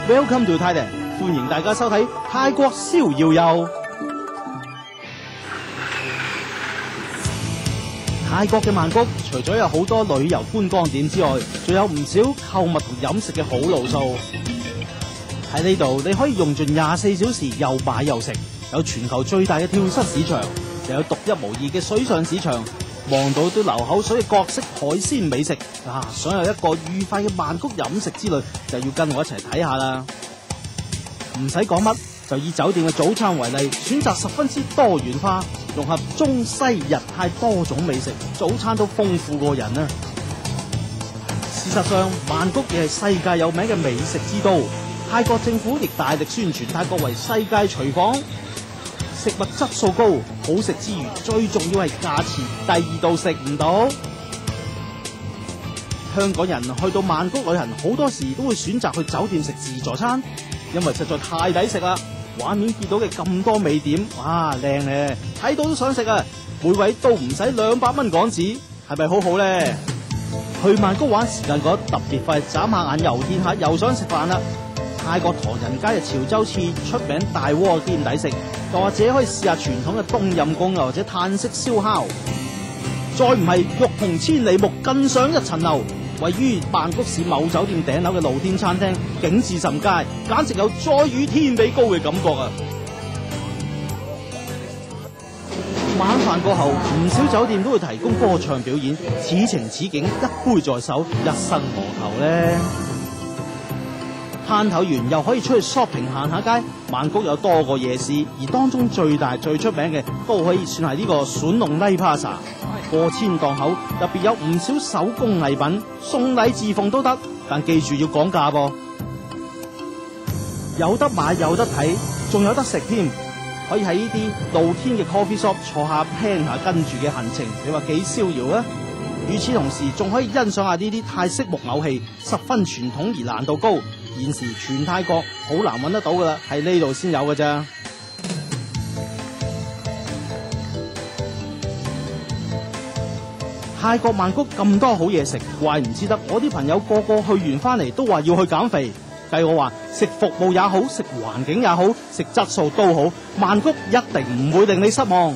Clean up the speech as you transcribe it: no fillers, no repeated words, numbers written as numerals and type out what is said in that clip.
Welcome to Thailand， 歡迎大家收睇泰國逍遙遊。泰國嘅曼谷除咗有好多旅遊觀光點之外，仲有唔少購物同飲食嘅好路數。喺呢度你可以用盡24小時又買又食，有全球最大嘅跳蚤市場，又有獨一無二嘅水上市場，望到都流口水嘅各式海鮮美食啊！想有一個愉快嘅曼谷飲食之旅，就要跟我一齊睇下啦。唔使講乜，就以酒店嘅早餐為例，選擇十分之多元化，融合中西日泰多種美食，早餐都豐富過人啊！事實上，曼谷亦係世界有名嘅美食之都。泰國政府亦大力宣傳泰國為世界廚房，食物質素高，好食之餘，最重要係價錢第二度食唔到。香港人去到曼谷旅行，好多時都會選擇去酒店食自助餐，因為實在太抵食啦！畫面見到嘅咁多美點，哇，靚咧，睇到都想食啊！每位都唔使200蚊港紙，係咪好好咧？去曼谷玩時間覺得特別快，眨下眼又見下，又想食飯啦！泰國唐人街嘅潮州翅出名大鍋兼抵食，又或者可以試下傳統嘅冬陰功或者泰式燒烤，再唔係玉紅千里目更上一層樓。位於曼谷市某酒店頂樓嘅露天餐廳，景致甚佳，簡直有再與天比高嘅感覺啊！晚飯過後，唔少酒店都會提供歌唱表演，此情此景，一杯在手，一生何求呢？攤頭完又可以出去 shopping 行下街。曼谷有多個夜市，而當中最大最出名嘅都可以算係呢個選弄麗帕薩。過千檔口，特別有唔少手工藝品，送禮自奉都得，但記住要講價噃。有得買有得睇，仲有得食添。可以喺呢啲露天嘅 coffee shop 坐下 plan 下跟住嘅行程，你話幾逍遙啊？與此同時，仲可以欣賞下呢啲泰式木偶戲，十分傳統而難度高。現時全泰國好難揾得到噶啦，喺呢度先有噶咋。泰國曼谷咁多好嘢食，怪唔之得我啲朋友個個去完翻嚟都話要去減肥。計我話食服務也好，食環境也好，食質素都好，曼谷一定唔會令你失望。